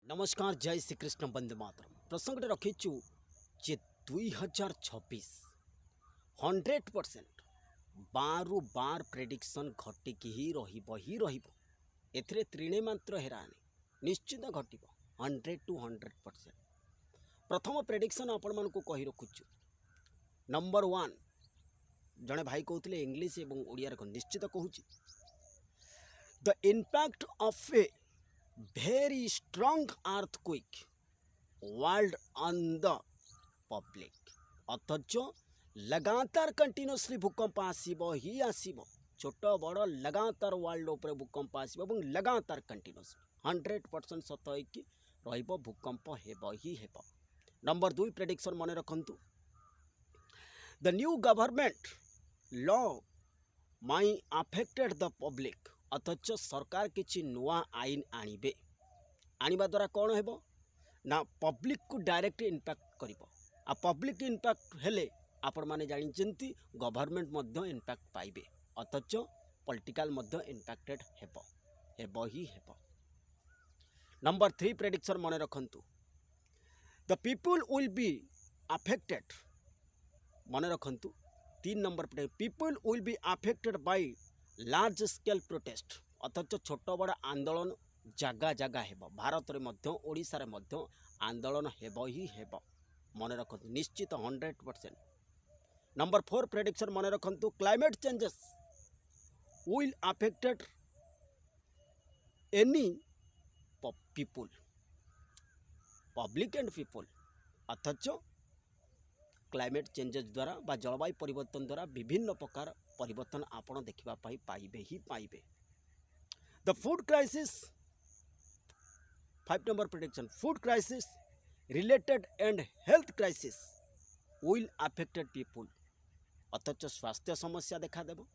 नमस्कार जय श्री कृष्ण वंदे मातरम प्रसंग रखीचु जे 2026 100% बारु बार प्रेडिक्शन घटिकी ही एथिरे त्रिणे मात्र हेरानी निश्चित घटिब 100 to 100%। प्रथम प्रेडिक्शन आपण मान को कही रखुचु नंबर 1 जड़े भाई कहते इंग्लीश एवं ओडिया निश्चित कहूँ the impact of A very strong earthquake world on the public अथच लगातार कंटिन्यूअसली भूकंप आसीबो ही आसीबो छोट बड़ लगातार वर्ल्ड उपर भूकंप आसीबो एवं लगातार कंटिन्यूअसली 100% सत होइकी रहिबो भूकंप हेबो ही हेबो। नंबर 2 प्रेडिक्शन मन रखंतु the new government law may affected the public अथच सरकार किसी नुआ आईन आणवे आनिबा द्वारा कौन हेबो ना पब्लिक को डायरेक्ट इम्पैक्ट करिबो आ पब्लिक इम्पैक्ट हेले आपण माने जानिचंती गवर्नमेंट मध्य इम्पैक्ट पाइबे अथच पॉलिटिकल मध्य इम्पैक्टेड हेबो ही हेबो। नंबर 3 प्रेडिक्शन मन रखंतु the people will be affected मन रखंतु 3 number people will be affected by large scale protest अथच छोट बड़ आंदोलन जगह जगह हेब भारत में मध्य ओडिशा रे मध्य आंदोलन हेब ही हेब मन रखंतु निश्चित 100%। नंबर 4 प्रेडिक्शन मन रखंतु climate changes will affected any people public and people अथच क्लाइमेट चेंजेस द्वारा बा जलवायु परिवर्तन द्वारा विभिन्न प्रकार परिवर्तन आपण देखा पाइबे ही पाइबे। The food crisis 5 number prediction food crisis related and health crisis will affected people अथच स्वास्थ्य समस्या देखा देव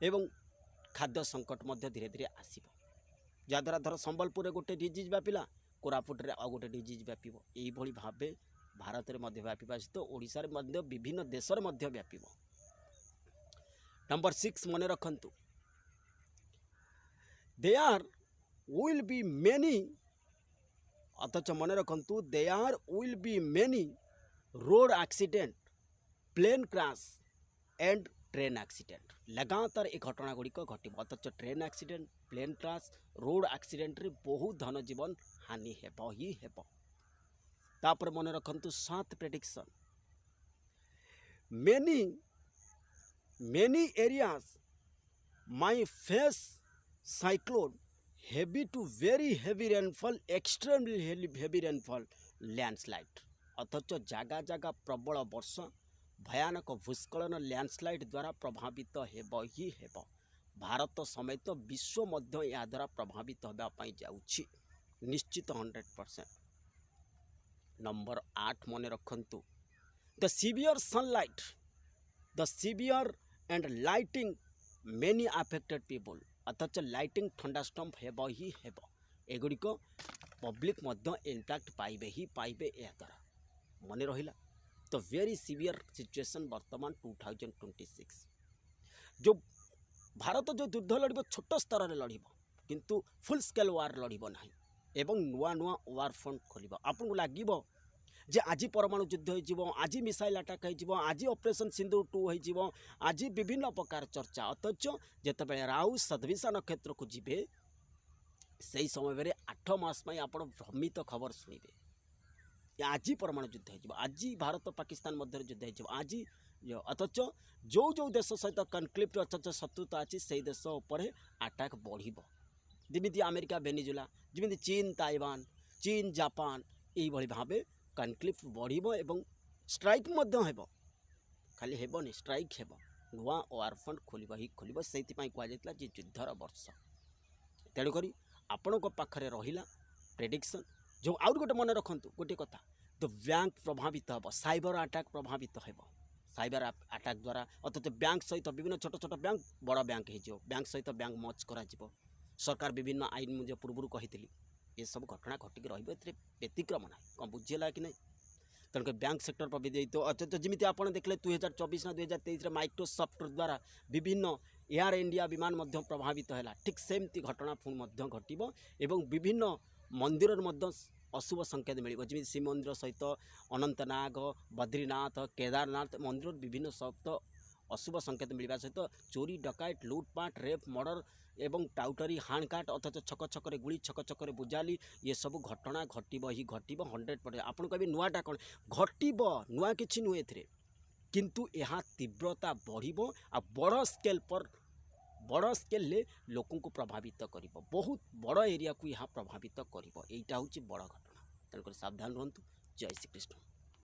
एवं खाद्य संकट मध्य धीरे धीरे आसीबो जहाँद्वारा धर संबलपुर गोटे डिजीज व्यापिला कोरापुट रे आ गोटे डिजीज व्यापिबो एई भली भाबे भारत में मध्य व्यापिबा सहित ओडिशा रे मध्य विभिन्न देश रे मध्य व्यापिबो। नंबर 6 मन रखंतु देयर विल बी मेनी अथच मन रखंतु there will be many road accident plane crash and train accident लगातार ए घटना गुड़िक घटब अथच train accident plane crash road accident रे बहुत धन जीवन हानि हेब ही हेब। तापर मन रखंतु 7 prediction many areas might face cyclone heavy to very heavy rainfall extremely heavy rainfall landslide अथच जगह जगह प्रबल वर्षा भयानक भूस्खलन लैंडस्लाइड द्वारा प्रभावित हेब ही हेब। भारत समेत विश्व मध्य या द्वारा प्रभावित होगापाई जाउछि निश्चित 100%। नंबर 8 मन रखंतु the severe sunlight the severe and lighting many affected people अथच लाइटिंग थंडास्टॉर्म हेब ही हेब एगुड़िक पब्लिक मध्य इम्पैक्ट पाइबे ही पाइबे या द्वारा मन रहिला। तो वेरी सीवियर सिचुएशन वर्तमान 2026 जो भारत जो युद्ध लड़ब छोट स्तर में लड़ब किंतु फुल स्केल वार लड़ब ना एवं नुआ नुआ वार फ्रंट खोल आपको लगे जे आज परमाणु युद्ध हो आज मिसाइल अटैक हो आज ऑपरेशन सिंदूर 2 हो आज विभिन्न प्रकार चर्चा अथच जितेबाला राहु सद्भिषा नक्षत्र को जीवे से समय 8 मास आप भ्रमित खबर शुणे आज परमाणु युद्ध हो आज भारत पाकिस्तान मध्य युद्ध हो आज अथच जो जो देश सहित कनफ्लिक्ट अथच शत्रुता अच्छी से देश उपर अटैक बढ़ जमी अमेरिका वेनेजुला जमी चीन ताइवान चीन जापान यही भाव कनफ्लिक्ट बढ़ एवं स्ट्राइक हेब खाली हेबनी स्ट्राइक हेब नुआ वार फ्रंट खोल ही खोल से कहुला युद्धर वर्ष तेणुक आपण पाखे रहा प्रेडिक्शन जो आउट गोटे मन रखु गोटे कथा तो बैंक प्रभावित हे साइबर अटैक प्रभावित हे साइबर अटैक द्वारा अथच बैंक सहित विभिन्न छोट छोट बैंक बड़ बैंक हो बैंक सहित बैंक मर्ज करा सरकार विभिन्न आईन मुझे पूर्व कही ये सब घटना घटिक व्यतिक्रम ना कौन बुझेगा कि नहीं तेणुक बैंक सेक्टर प्रभावित अथच जमी आप देखले 2024 ना 2023 माइक्रोसॉफ्ट द्वारा विभिन्न एयर इंडिया विमान प्रभावित है ठीक सेमती घटना पुणी घटव एवं विभिन्न ମନ୍ଦିରରେ ମଧ୍ୟ ଅଶୁଭ ସଂକେତ ମିଳିବ। ଯେମିତି ଶ୍ରୀମନ୍ଦିର ସହିତ ଅନନ୍ତନାଗ, ବଦ୍ରିନାଥ, କେଦାରନାଥ ମନ୍ଦିରରେ ବିଭିନ୍ନ ସହିତ ଅଶୁଭ ସଂକେତ ମିଳିବା ସହିତ ଚୋରି, ଡକାୟତ, ଲୁଟପାଟ, ରେପ୍, ମର୍ଡର ଏବଂ ଟାଉଟରୀ, ହାଣକାଟ ଅଥଚ ଛକ ଛକରେ ଗୁଳି, ଛକ ଛକରେ ବୁଜାଲି ଏସବୁ ଘଟଣା ଘଟିବ ହିଁ ଘଟିବ 100%। ଆପଣ କହିବେ ନୂଆଟା କ'ଣ? ଘଟିବ, ନୂଆ କିଛି ନୁହେଁ ଏଥିରେ, କିନ୍ତୁ ଏହା ତୀବ୍ରତା ବଢ଼ିବ ଆଉ ବଡ଼ ସ୍କେଲରେ ଲୋକଙ୍କୁ ପ୍ରଭାବିତ କରିବ, ବହୁତ ବଡ଼ ଏରିଆକୁ ଏହା ପ୍ରଭାବିତ କରିବ। ଏଇଟା ହେଉଛି ବଡ଼ ଘଟଣା। ତେଣୁକରି ସାବଧାନ ରୁହନ୍ତୁ। ଜୟ ଶ୍ରୀକୃଷ୍ଣ।